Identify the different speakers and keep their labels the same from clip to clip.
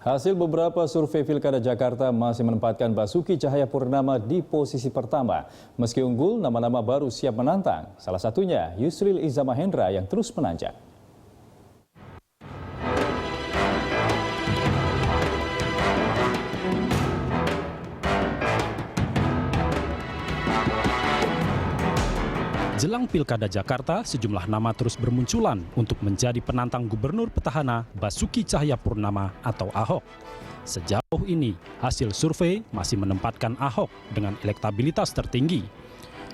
Speaker 1: Hasil beberapa survei Pilkada Jakarta masih menempatkan Basuki Cahayapurnama di posisi pertama. Meski unggul, nama-nama baru siap menantang. Salah satunya Yusril Iza Mahendra yang terus menanjak.
Speaker 2: Jelang Pilkada Jakarta, sejumlah nama terus bermunculan untuk menjadi penantang gubernur petahana Basuki Cahayapurnama atau Ahok. Sejauh ini, hasil survei masih menempatkan Ahok dengan elektabilitas tertinggi.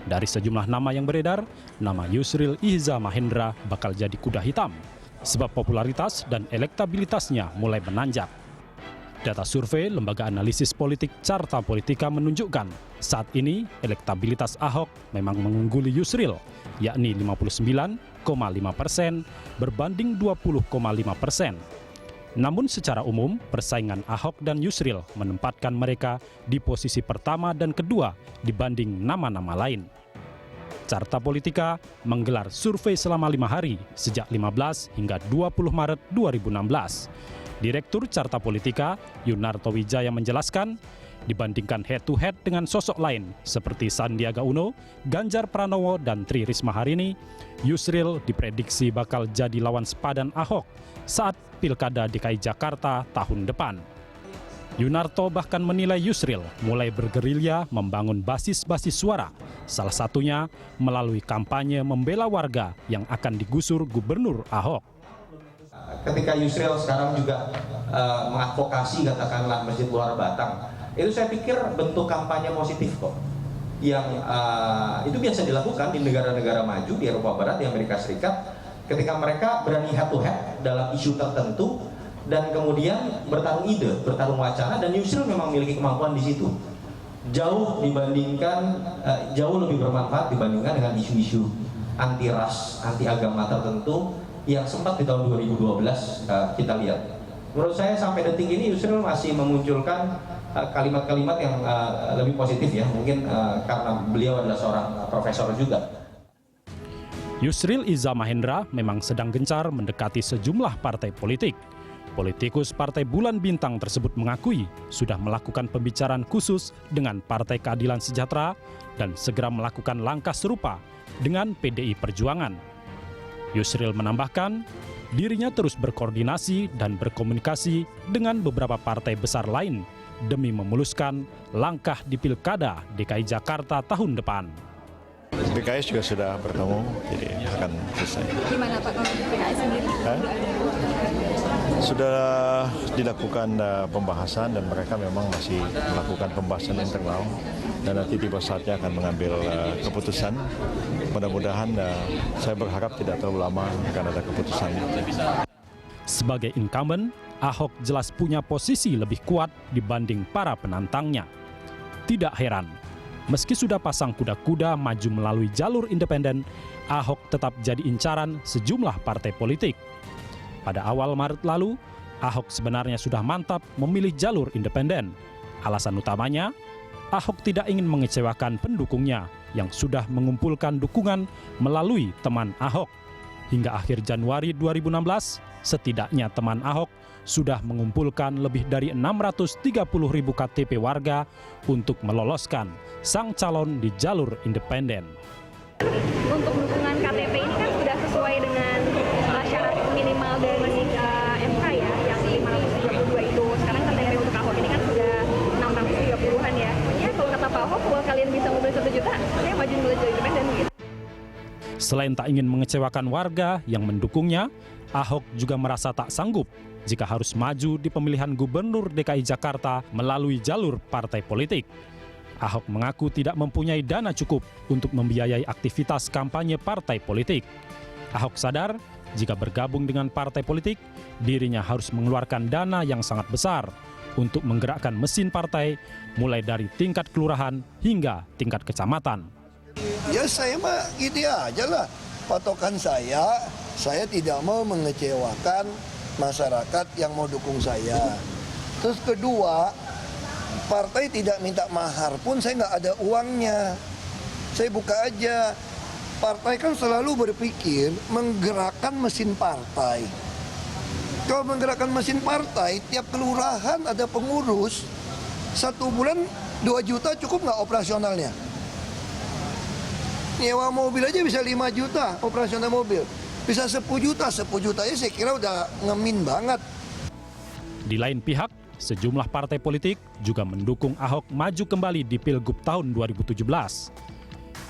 Speaker 2: Dari sejumlah nama yang beredar, nama Yusril Iza Mahendra bakal jadi kuda hitam, sebab popularitas dan elektabilitasnya mulai menanjak. Data survei Lembaga Analisis Politik Carta Politika menunjukkan saat ini elektabilitas Ahok memang mengungguli Yusril, yakni 59,5% berbanding 20,5%. Namun secara umum, persaingan Ahok dan Yusril menempatkan mereka di posisi pertama dan kedua dibanding nama-nama lain. Carta Politika menggelar survei selama 5 hari sejak 15 hingga 20 Maret 2016. Direktur Carta Politika, Yunarto Wijaya menjelaskan, dibandingkan head-to-head dengan sosok lain seperti Sandiaga Uno, Ganjar Pranowo, dan Tri Risma hari ini, Yusril diprediksi bakal jadi lawan sepadan Ahok saat Pilkada DKI Jakarta tahun depan. Yunarto bahkan menilai Yusril mulai bergerilya membangun basis-basis suara, salah satunya melalui kampanye membela warga yang akan digusur Gubernur Ahok.
Speaker 3: Ketika Yusril sekarang juga mengadvokasi katakanlah Masjid Luar Batang, itu saya pikir bentuk kampanye positif kok, yang itu biasa dilakukan di negara-negara maju di Eropa Barat, di Amerika Serikat, ketika mereka berani head to head dalam isu tertentu dan kemudian bertarung ide, bertarung wacana, dan Yusril memang memiliki kemampuan di situ. Jauh dibandingkan, jauh lebih bermanfaat dibandingkan dengan isu-isu anti ras, anti agama tertentu yang sempat di tahun 2012 kita lihat. Menurut saya sampai detik ini Yusril masih memunculkan kalimat-kalimat yang lebih positif ya, mungkin karena beliau adalah seorang profesor juga.
Speaker 2: Yusril Iza Mahendra memang sedang gencar mendekati sejumlah partai politik. Politikus Partai Bulan Bintang tersebut mengakui sudah melakukan pembicaraan khusus dengan Partai Keadilan Sejahtera dan segera melakukan langkah serupa dengan PDI Perjuangan. Yusril menambahkan, dirinya terus berkoordinasi dan berkomunikasi dengan beberapa partai besar lain demi memuluskan langkah di Pilkada DKI Jakarta tahun depan.
Speaker 4: PKS juga sudah bertemu, jadi akan selesai. Gimana Pak kalau PKS sendiri? Sudah dilakukan pembahasan dan mereka memang masih melakukan pembahasan internal dan nanti tiba saatnya akan mengambil keputusan. Mudah-mudahan saya berharap tidak terlalu lama akan ada keputusan.
Speaker 2: Sebagai incumbent, Ahok jelas punya posisi lebih kuat dibanding para penantangnya. Tidak heran, meski sudah pasang kuda-kuda maju melalui jalur independen, Ahok tetap jadi incaran sejumlah partai politik. Pada awal Maret lalu, Ahok sebenarnya sudah mantap memilih jalur independen. Alasan utamanya, Ahok tidak ingin mengecewakan pendukungnya yang sudah mengumpulkan dukungan melalui teman Ahok. Hingga akhir Januari 2016, setidaknya teman Ahok sudah mengumpulkan lebih dari 630.000 KTP warga untuk meloloskan sang calon di jalur independen.
Speaker 5: Untuk dukungan KTP ini kan sudah sesuai dengan syarat minimal dari MK ya, yang 532 itu. Sekarang KTP untuk Ahok ini kan sudah 630-an ya. Ya kalau kata Pak Ahok, kalau kalian bisa mobil 1 juta, saya maju dulu jadi independen gitu.
Speaker 2: Selain tak ingin mengecewakan warga yang mendukungnya, Ahok juga merasa tak sanggup jika harus maju di pemilihan Gubernur DKI Jakarta melalui jalur partai politik. Ahok mengaku tidak mempunyai dana cukup untuk membiayai aktivitas kampanye partai politik. Ahok sadar jika bergabung dengan partai politik, dirinya harus mengeluarkan dana yang sangat besar untuk menggerakkan mesin partai mulai dari tingkat kelurahan hingga tingkat kecamatan.
Speaker 6: Ya saya mah gitu aja lah. Patokan saya tidak mau mengecewakan masyarakat yang mau dukung saya. Terus kedua, partai tidak minta mahar pun saya nggak ada uangnya. Saya buka aja. Partai kan selalu berpikir menggerakkan mesin partai. Kalau menggerakkan mesin partai, tiap kelurahan ada pengurus, 1 bulan 2 juta cukup nggak operasionalnya? Nyewa mobil aja bisa 5 juta operasional mobil. Bisa 10 juta, 10 juta saya kira udah ngemin banget.
Speaker 2: Di lain pihak, sejumlah partai politik juga mendukung Ahok maju kembali di Pilgub tahun 2017.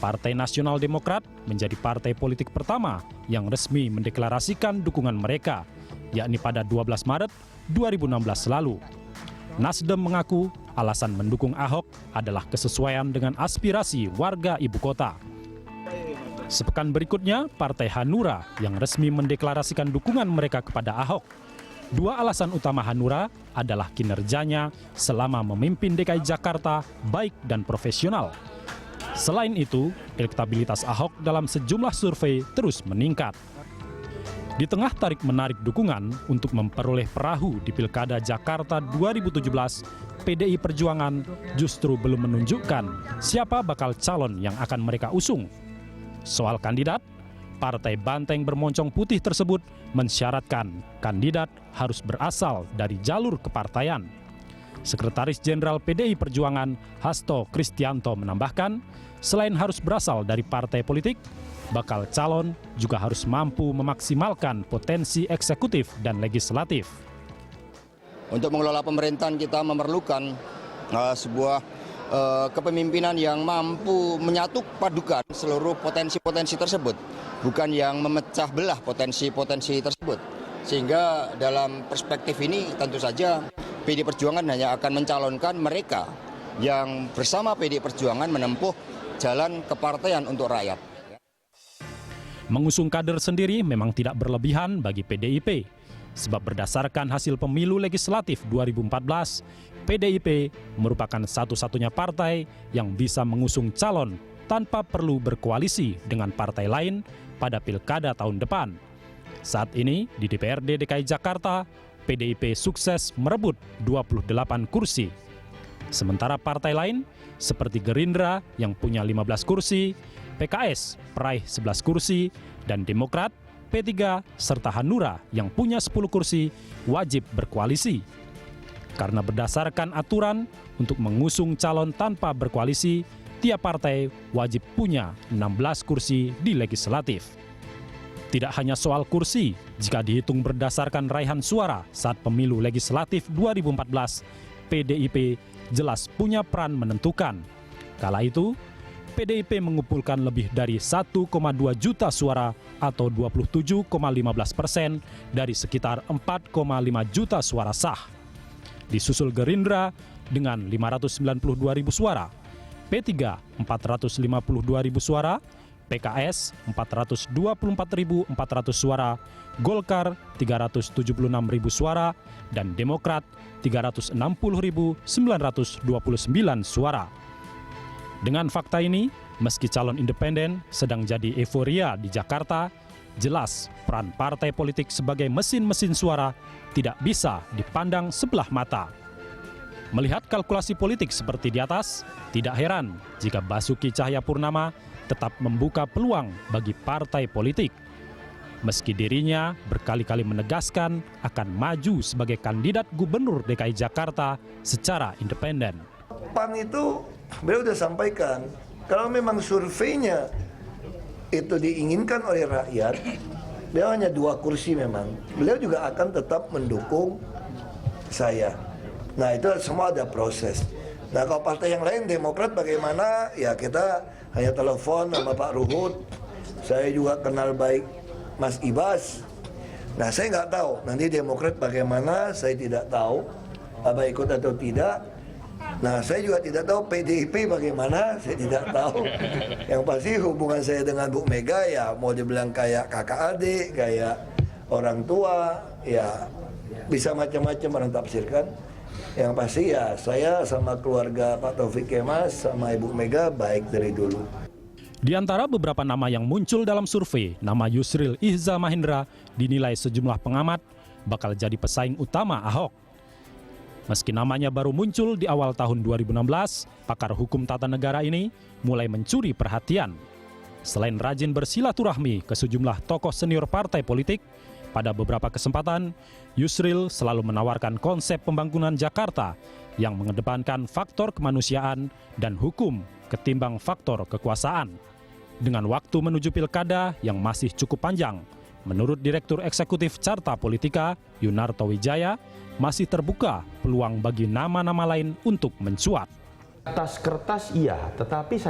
Speaker 2: Partai Nasional Demokrat menjadi partai politik pertama yang resmi mendeklarasikan dukungan mereka, yakni pada 12 Maret 2016 lalu. Nasdem mengaku alasan mendukung Ahok adalah kesesuaian dengan aspirasi warga ibu kota. Sepekan berikutnya, Partai Hanura yang resmi mendeklarasikan dukungan mereka kepada Ahok. 2 alasan utama Hanura adalah kinerjanya selama memimpin DKI Jakarta baik dan profesional. Selain itu, elektabilitas Ahok dalam sejumlah survei terus meningkat. Di tengah tarik-menarik dukungan untuk memperoleh perahu di Pilkada Jakarta 2017, PDI Perjuangan justru belum menunjukkan siapa bakal calon yang akan mereka usung. Soal kandidat, Partai Banteng Bermoncong Putih tersebut mensyaratkan kandidat harus berasal dari jalur kepartaian. Sekretaris Jenderal PDI Perjuangan Hasto Kristianto menambahkan, selain harus berasal dari partai politik, bakal calon juga harus mampu memaksimalkan potensi eksekutif dan legislatif.
Speaker 7: Untuk mengelola pemerintahan kita memerlukan sebuah kepemimpinan yang mampu menyatu padukan seluruh potensi-potensi tersebut, bukan yang memecah belah potensi-potensi tersebut. Sehingga dalam perspektif ini tentu saja PDI Perjuangan hanya akan mencalonkan mereka yang bersama PDI Perjuangan menempuh jalan kepartaian untuk rakyat.
Speaker 2: Mengusung kader sendiri memang tidak berlebihan bagi PDIP, sebab berdasarkan hasil pemilu legislatif 2014, PDIP merupakan satu-satunya partai yang bisa mengusung calon tanpa perlu berkoalisi dengan partai lain pada pilkada tahun depan. Saat ini di DPRD DKI Jakarta, PDIP sukses merebut 28 kursi. Sementara partai lain seperti Gerindra yang punya 15 kursi, PKS peraih 11 kursi, dan Demokrat, P3, serta Hanura yang punya 10 kursi wajib berkoalisi. Karena berdasarkan aturan untuk mengusung calon tanpa berkoalisi, tiap partai wajib punya 16 kursi di legislatif. Tidak hanya soal kursi, jika dihitung berdasarkan raihan suara saat pemilu legislatif 2014, PDIP jelas punya peran menentukan. Kala itu, PDIP mengumpulkan lebih dari 1,2 juta suara atau 27,15% dari sekitar 4,5 juta suara sah. Disusul Gerindra dengan 592.000 suara, P3 452.000 suara, PKS 424.400 suara, Golkar 376.000 suara, dan Demokrat 360.929 suara. Dengan fakta ini, meski calon independen sedang jadi euforia di Jakarta, jelas peran partai politik sebagai mesin-mesin suara tidak bisa dipandang sebelah mata. Melihat kalkulasi politik seperti di atas, tidak heran jika Basuki Cahayapurnama tetap membuka peluang bagi partai politik. Meski dirinya berkali-kali menegaskan akan maju sebagai kandidat gubernur DKI Jakarta secara independen.
Speaker 6: PAN itu beliau sudah sampaikan, kalau memang surveinya itu diinginkan oleh rakyat, beliau hanya 2 kursi memang, beliau juga akan tetap mendukung saya. Nah itu semua ada proses. Nah kalau partai yang lain, Demokrat bagaimana, ya kita hanya telepon sama Pak Ruhut. Saya juga kenal baik Mas Ibas. Nah saya nggak tahu, nanti Demokrat bagaimana, saya tidak tahu apa ikut atau tidak. Nah saya juga tidak tahu PDIP bagaimana, saya tidak tahu. Yang pasti hubungan saya dengan Bu Mega ya mau dibilang kayak kakak adik, kayak orang tua, ya bisa macam-macam orang tafsirkan. Yang pasti ya saya sama keluarga Pak Taufik Kemas sama Ibu Mega baik dari dulu.
Speaker 2: Di antara beberapa nama yang muncul dalam survei, nama Yusril Iza Mahendra dinilai sejumlah pengamat bakal jadi pesaing utama Ahok. Meski namanya baru muncul di awal tahun 2016, pakar hukum tata negara ini mulai mencuri perhatian. Selain rajin bersilaturahmi ke sejumlah tokoh senior partai politik, Pada beberapa kesempatan, Yusril selalu menawarkan konsep pembangunan Jakarta yang mengedepankan faktor kemanusiaan dan hukum ketimbang faktor kekuasaan. Dengan waktu menuju pilkada yang masih cukup panjang, menurut Direktur Eksekutif Carta Politika, Yunarto Wijaya, masih terbuka peluang bagi nama-nama lain untuk mencuat.
Speaker 8: Tas kertas iya, tetapi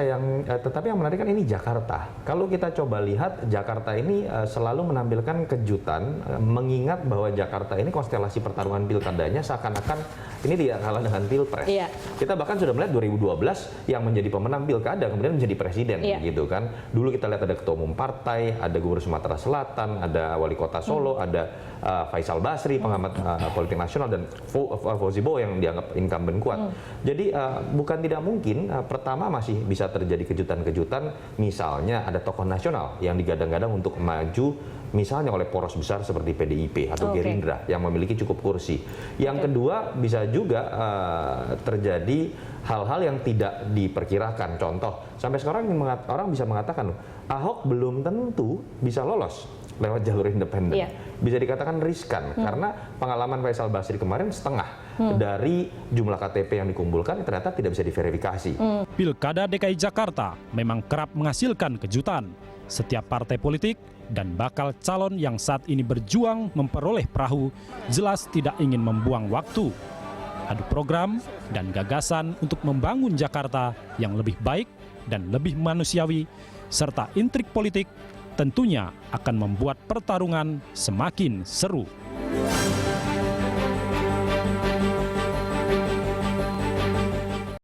Speaker 8: yang menarik kan ini Jakarta. Kalau kita coba lihat, Jakarta ini selalu menampilkan kejutan, mengingat bahwa Jakarta ini konstelasi pertarungan pilkadanya seakan-akan ini tidak kalah dengan Pilpres. Iya. Kita bahkan sudah melihat 2012 yang menjadi pemenang pilkada kemudian menjadi presiden, gitu kan. Dulu kita lihat ada ketua umum partai, ada gubernur Sumatera Selatan, ada wali kota Solo, ada Faisal Basri, pengamat politik nasional, dan Fauzi Bowo yang dianggap incumbent kuat. Jadi bukan tidak mungkin pertama masih bisa terjadi kejutan-kejutan, misalnya ada tokoh nasional yang digadang-gadang untuk maju misalnya oleh poros besar seperti PDIP atau Gerindra yang memiliki cukup kursi. Yang kedua bisa juga terjadi hal-hal yang tidak diperkirakan. Contoh, sampai sekarang orang bisa mengatakan Ahok belum tentu bisa lolos lewat jalur independen. Bisa dikatakan riskan karena pengalaman Faisal Basri kemarin setengah dari jumlah KTP yang dikumpulkan ternyata tidak bisa diverifikasi.
Speaker 2: Pilkada DKI Jakarta memang kerap menghasilkan kejutan. Setiap partai politik dan bakal calon yang saat ini berjuang memperoleh perahu jelas tidak ingin membuang waktu. Adu program dan gagasan untuk membangun Jakarta yang lebih baik dan lebih manusiawi serta intrik politik tentunya akan membuat pertarungan semakin seru.